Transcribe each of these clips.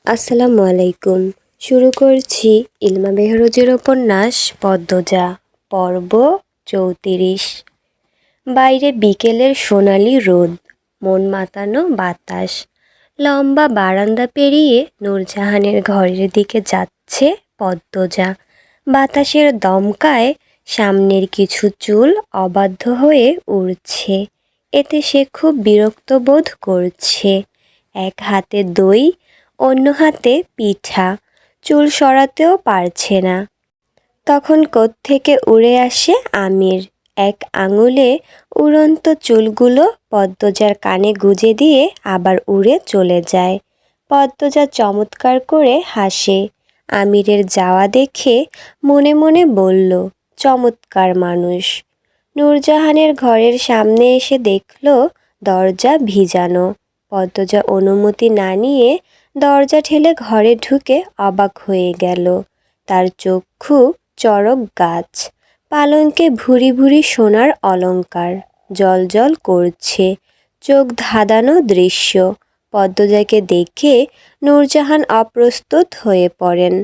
আসসালামু আলাইকুম। শুরু করছি ইলমা মেহরুজের উপন্যাস পদ্মজা, পর্ব ৩৪। বাইরে বিকেলের সোনালি রোদ, মন মাতানো বাতাস। লম্বা বারান্দা পেরিয়ে নূরজাহানের ঘরের দিকে যাচ্ছে পদ্মজা। বাতাসের দমকায় সামনের কিছু চুল অবাধ্য হয়ে উড়ছে। এতে সে খুব বিরক্ত বোধ করছে। এক হাতে দই, অন্য হাতে পিঠা, চুল সরাতেও পারছে না। তখন কোত্থেকে উড়ে আসে আমির। এক আঙুলে উড়ন্ত চুলগুলো পদ্মজার কানে গুজে দিয়ে আবার উড়ে চলে যায়। পদ্মজা চমৎকার করে হাসে। আমিরের যাওয়া দেখে মনে মনে বলল, চমৎকার মানুষ। নূরজাহানের ঘরের সামনে এসে দেখল দরজা ভিজানো। পদ্মজা অনুমতি না নিয়ে দরজা ঠেলে ঘরে ঢুকে অবাক হয়ে গেল। তার চক্ষু চড়ক গাছ, পালঙ্কে ভুরি ভুরি সোনার অলংকার জ্বলজ্বল করছে। চোখ ধাঁধানো দৃশ্য। পদ্মজাকে দেখে নূরজাহান অপ্রস্তুত হয়ে পড়েন।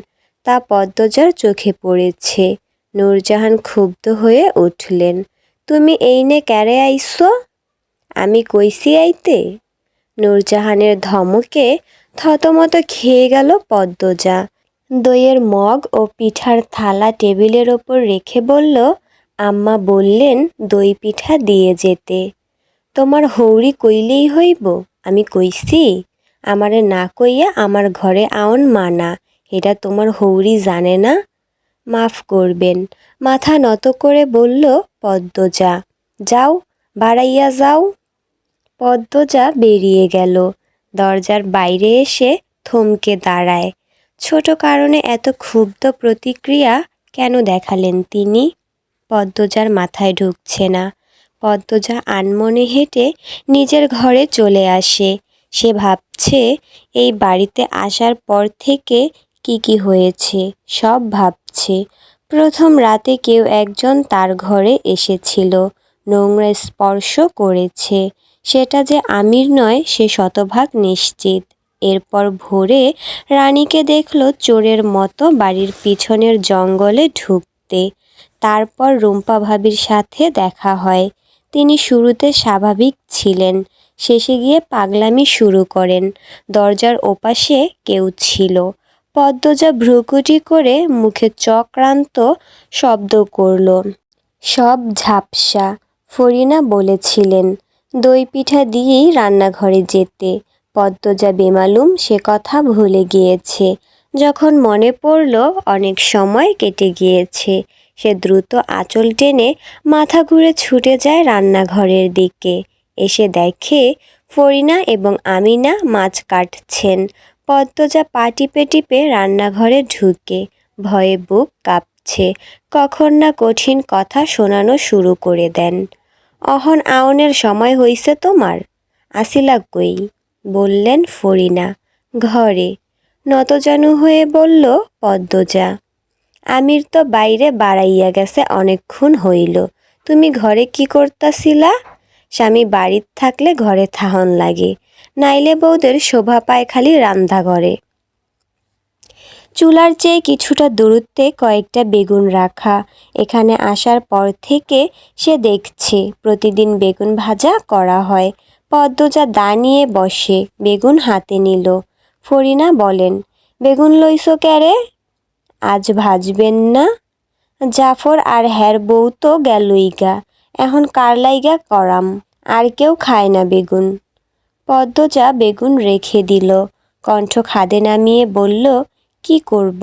তা পদ্মজার চোখে পড়েছে। নূরজাহান ক্ষুব্ধ হয়ে উঠলেন, তুমি এইনে ক্যারে আইসো? আমি কইসি আইতে? নূরজাহানের ধমকে থতমত খেয়ে গেল পদ্মজা। দইয়ের মগ ও পিঠার থালা টেবিলের ওপর রেখে বলল, আম্মা বললেন দই পিঠা দিয়ে যেতে। তোমার হৌরি কইলেই হইব? আমি কইছি? আমারে না কইয়া আমার ঘরে আউন মানা, এটা তোমার হৌরি জানে না? মাফ করবেন, মাথা নত করে বলল পদ্মজা। যাও, বাড়াইয়া যাও। পদ্মজা বেরিয়ে গেল। দরজার বাইরে এসে থমকে দাঁড়ায়। ছোট কারণে এত ক্ষুব্ধ প্রতিক্রিয়া কেন দেখালেন তিনি? পদ্মজার মাথায় ঢুকছে না। পদ্মজা আনমনে হেঁটে নিজের ঘরে চলে আসে। সে ভাবছে এই বাড়িতে আসার পর থেকে কি হয়েছে সব ভাবছে। প্রথম রাতে কেউ একজন তার ঘরে এসেছিল, নোংরা স্পর্শ করেছে। সেটা যে আমির নয় সে শতভাগ নিশ্চিত। এরপর ভোরে রানীকে দেখল চোরের মতো বাড়ির পিছনের জঙ্গলে ঢুকতে। তারপর রুম্পা ভাবির সাথে দেখা হয়। তিনি শুরুতে স্বাভাবিক ছিলেন, শেষে গিয়ে পাগলামি শুরু করেন। দরজার ওপাশে কেউ ছিল। পদ্মজা ভ্রুকুটি করে মুখে চক্রান্ত শব্দ করল। সব ঝাপসা। ফরিনা বলেছিলেন দই পিঠা দিয়েই রান্নাঘরে যেতে। পদ্মজা বেমালুম সে কথা ভুলে গিয়েছে। যখন মনে পড়ল অনেক সময় কেটে গিয়েছে। সে দ্রুত আঁচল টেনে মাথা ঘুরে ছুটে যায় রান্নাঘরের দিকে। এসে দেখে ফরিনা এবং আমিনা মাছ কাটছেন। পদ্মজা পা টিপে টিপে রান্নাঘরে ঢুকে ভয়ে বুক কাঁপছে। কখন না কঠিন কথা শোনানো শুরু করে দেন। অহন আউনের সময় হইছে তোমার? আসিলা কই? বললেন ফরিনা। ঘরে। নতজানু হয়ে বলল পদ্মজা। আমির তো বাইরে বাড়াইয়া গেছে অনেকক্ষণ হইল। তুমি ঘরে কি করতাছিলা? স্বামী বাড়িত থাকলে ঘরে থাহন লাগে, নাইলে বউদের শোভা পায় খালি রান্নাঘরে। চুলার চেয়ে কিছুটা দূরত্বে কয়েকটা বেগুন রাখা। এখানে আসার পর থেকে সে দেখছে প্রতিদিন বেগুন ভাজা করা হয়। পদ্মজা দাঁড়িয়ে বসে বেগুন হাতে নিল। ফরিনা বলেন, বেগুন লইছো ক্যারে? আজ ভাজবেন না? জাফর আর হ্যার বউ তো গেলইগা, এখন কার লাইগা করাম? আর কেউ খায় না বেগুন। পদ্মজা বেগুন রেখে দিল। কণ্ঠ খাদে নামিয়ে বলল, কি করব?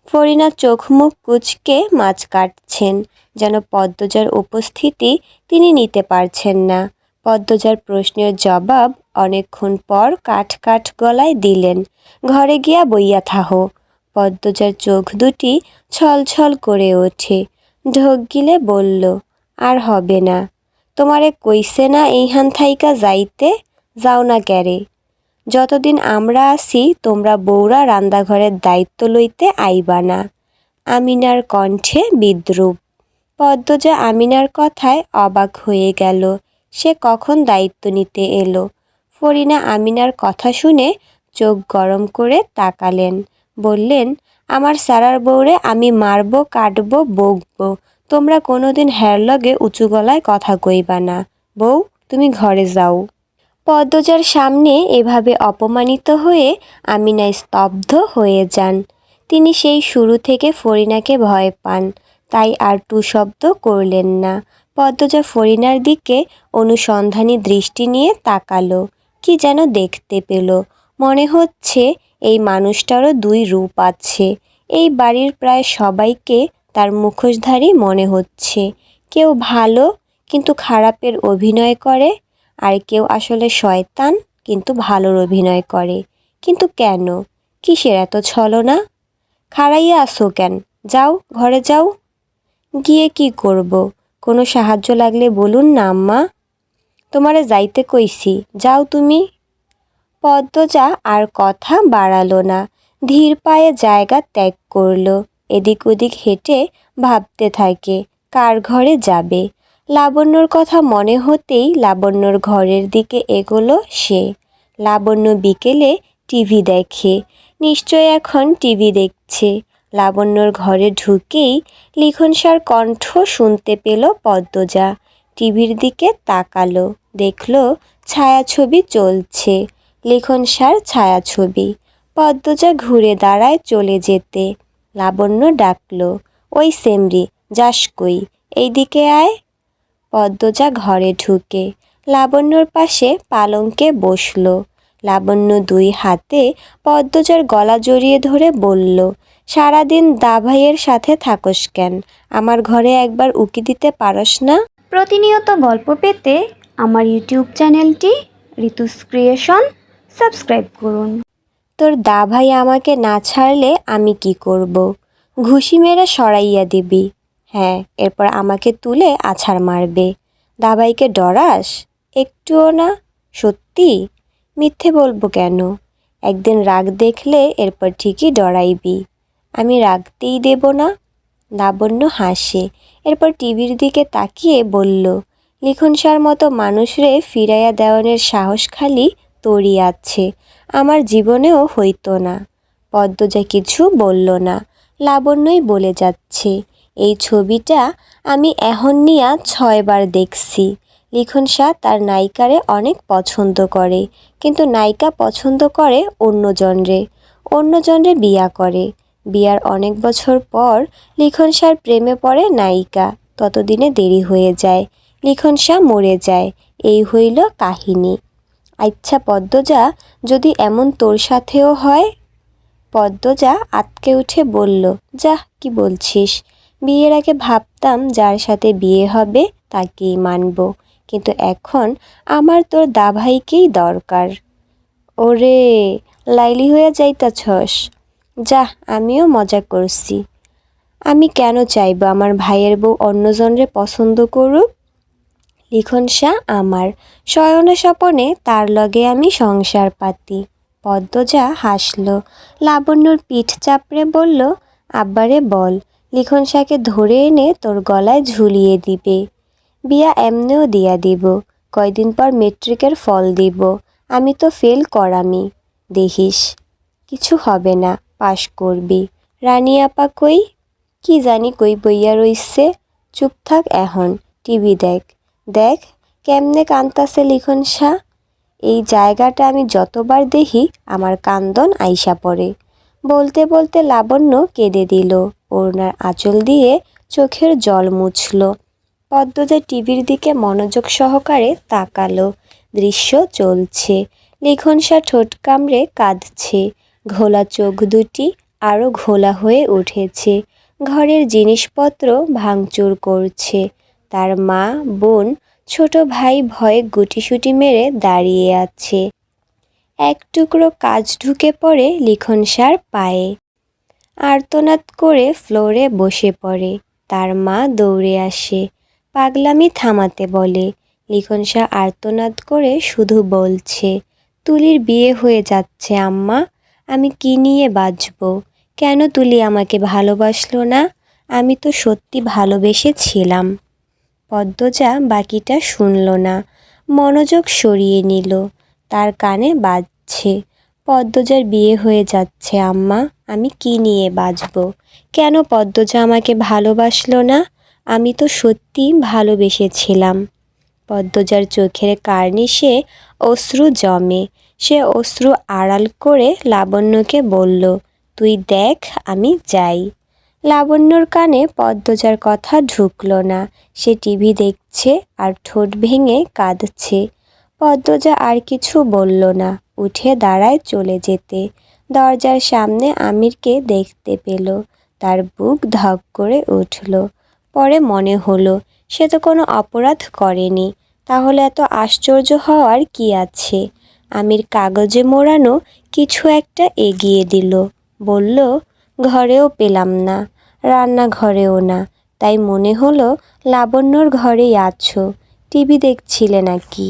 ফরিনা চোখ মুখ কুঁচকে মাছ কাটছেন, যেন পদ্মজার উপস্থিতি তিনি নিতে পারছেন না। পদ্মজার প্রশ্নের জবাব অনেকক্ষণ পর কাঠ কাঠ গলায় দিলেন, ঘরে গিয়া বইয়া থাহো। পদ্মজার চোখ দুটি ছলছল করে ওঠে। ঢোক গিলে বলল, আর হবে না। তোমারে কইছে না এইখান থাইকা যাইতে? যাও না ক্যারে? যতদিন আমরা আছি তোমরা বউরা রান্নাঘরের দায়িত্ব লইতে আইবা না। আমিনার কণ্ঠে বিদ্রূপ। পদ্মজা আমিনার কথায় অবাক হয়ে গেল। সে কখন দায়িত্ব নিতে এলো? ফরিনা আমিনার কথা শুনে চোখ গরম করে তাকালেন, বললেন, আমার সারার বউরে আমি মারবো, কাটবো, বকবো। তোমরা কোনোদিন হ্যার লগে উঁচু গলায় কথা কইবা না। বউ, তুমি ঘরে যাও। পদ্মজার সামনে এভাবে অপমানিত হয়ে আমিনা স্তব্ধ হয়ে যান। তিনি সেই শুরু থেকে ফরিনাকে ভয় পান, তাই আর টু শব্দ করলেন না। পদ্মজা ফরিনার দিকে অনুসন্ধানী দৃষ্টি নিয়ে তাকালো। কি যেন দেখতে পেল। মনে হচ্ছে এই মানুষটারও দুই রূপ আছে। এই বাড়ির প্রায় সবাইকে তার মুখোশধারী মনে হচ্ছে। কেউ ভালো কিন্তু খারাপের অভিনয় করে, আর কেউ আসলে শয়তান কিন্তু ভালোর অভিনয় করে। কিন্তু কেন? কিসের এত ছলনা? খাড়াইয়া আসো কেন? যাও, ঘরে যাও। গিয়ে কি করব? কোনো সাহায্য লাগলে বলুন না আম্মা। তোমারে যাইতে কইছি, যাও তুমি। পদ্মজা আর কথা বাড়ালো না, ধীর পায়ে জায়গা ত্যাগ করলো। এদিক ওদিক হেঁটে ভাবতে থাকে কার ঘরে যাবে। লাবণ্যর কথা মনে হতেই লাবণ্যর ঘরের দিকে এগোলো সে। লাবণ্য বিকেলে টিভি দেখে, নিশ্চয় এখন টিভি দেখছে। লাবণ্যর ঘরে ঢুকেই লিখনসার কণ্ঠ শুনতে পেল পদ্মজা। টিভির দিকে তাকালো, দেখলো ছায়াছবি চলছে, লিখনসার ছায়াছবি। পদ্মজা ঘুরে দাঁড়ায় চলে যেতে। লাবণ্য ডাকলো, ওই সেমরি, যাস কই, এইদিকে আয়। পদ্মজা ঘরে ঢুকে লাবণ্যর পাশে পালঙ্কে বসলো। লাবণ্য দুই হাতে পদ্মজার গলা জড়িয়ে ধরে বলল, সারাদিন দাভাইয়ের সাথে থাকস কেন? আমার ঘরে একবার উকি দিতে পারস না? প্রতিনিয়ত গল্প পেতে আমার ইউটিউব চ্যানেলটি ঋতুস ক্রিয়েশন সাবস্ক্রাইব করুন। তোর দাভাই আমাকে না ছাড়লে আমি কি করব? ঘুষি মেরে সরাইয়া দিবি। হ্যাঁ, এরপর আমাকে তুলে আছাড় মারবে। দাভাইকে ডরাস? একটুও না। সত্যি? মিথ্যে বলবো কেন? একদিন রাগ দেখলে এরপর ঠিকই ডরাইবি। আমি রাগতেই দেব না। লাবণ্য হাসে, এরপর টিভির দিকে তাকিয়ে বলল, লিখনসার মতো মানুষরে ফিরাইয়া দেওয়ানের সাহস খালি তোরই আছে, আমার জীবনেও হইতো না। পদ্মজা কিছু বলল না। লাবণ্যই বলে যাচ্ছে, এই ছবিটা আমি এখন নিয়া 6 বার দেখছি। লিখনসা তার নায়িকারে অনেক পছন্দ করে, কিন্তু নায়িকা পছন্দ করে অন্য জনরে বিয়া করে। বিয়ার অনেক বছর পর লিখনসার প্রেমে পড়ে নায়িকা। ততদিনে দেরি হয়ে যায়, লিখনসা মরে যায়। এই হইল কাহিনী। আচ্ছা পদ্মজা, যদি এমন তোর সাথেও হয়? পদ্মজা আঁতকে উঠে বলল, যাহ, কি বলছিস? বিয়ের আগে ভাবতাম যার সাথে বিয়ে হবে তাকেই মানব, কিন্তু এখন আমার তোর দাভাইকেই দরকার। ওরে, লাইলি হয়ে যাইতাছস? যাহ, আমিও মজা করছি। আমি কেন চাইব আমার ভাইয়ের বউ অন্যজনরে পছন্দ করুক? লিখনসা আমার, শয়নে স্বপনে তার লগে আমি সংসার পাতি। পদ্মজা হাসল। লাবণ্যর পিঠ চাপড়ে বলল, আব্বারে বল লিখনসাকে ধরে এনে তোর গলায় ঝুলিয়ে দিবে। বিয়া এমনেও দিয়া দিব, কয়দিন পর মেট্রিকের ফল দিব। আমি তো ফেল করামি, দেখিস। কিছু হবে না, পাশ করবি। রানী আপা কই? কি জানি কই বইয়া রইছে। চুপ থাক এখন, টিভি দেখ। দেখ কেমনে কান্তাছে লিখনসা। এই জায়গাটা আমি যতবার দেখি আমার কান্দন আইসা পড়ে। বলতে বলতে লাবণ্য কেঁদে দিল, ওড়নার আঁচল দিয়ে চোখের জল মুছল। পদ্মজা টিভির দিকে মনোযোগ সহকারে তাকালো। দৃশ্য চলছে, লিখনসা ঠোঁট কামড়ে কাঁদছে। ঘোলা চোখ দুটি আরও ঘোলা হয়ে উঠেছে। ঘরের জিনিসপত্র ভাঙচুর করছে। তার মা, বোন, ছোট ভাই ভয়ে গুটিসুটি মেরে দাঁড়িয়ে আছে। এক টুকরো কাজ ঢুকে পড়ে লিখনসার পায়ে। আর্তনাদ করে ফ্লোরে বসে পড়ে। তার মা দৌড়ে আসে, পাগলামি থামাতে বলে। লিখনসা আর্তনাদ করে শুধু বলছে, তুলির বিয়ে হয়ে যাচ্ছে আম্মা, আমি কি নিয়ে বাঁচব? কেন তুলি আমাকে ভালোবাসলো না? আমি তো সত্যি ভালোবেসেছিলাম। পদ্মজা বাকিটা শুনল না, মনোযোগ সরিয়ে নিল। তার কানে বাজছে, পদ্মজার বিয়ে হয়ে যাচ্ছে আম্মা, আমি কি নিয়ে বাঁচব? কেন পদ্মজা আমাকে ভালোবাসলো না? আমি তো সত্যি ভালোবেসেছিলাম। পদ্মজার চোখের কার্নিশে অশ্রু জমে। সে অশ্রু আড়াল করে লাবণ্যকে বলল, তুই দেখ, আমি যাই। লাবণ্যর কানে পদ্মজার কথা ঢুকলো না। সে টিভি দেখছে আর ঠোঁট ভেঙে কাঁদছে। পদ্মজা আর কিছু বলল না, উঠে দাঁড়ায় চলে যেতে। দরজার সামনে আমিরকে দেখতে পেল। তার বুক ধক করে উঠল। পরে মনে হলো সে তো কোনো অপরাধ করেনি, তাহলে এত আশ্চর্য হওয়ার কি আছে? আমির কাগজে মোড়ানো কিছু একটা এগিয়ে দিল। বলল, ঘরেও পেলাম না, রান্নাঘরেও না, তাই মনে হলো লাবণ্যর ঘরেই আছো। টিভি দেখছিলে নাকি?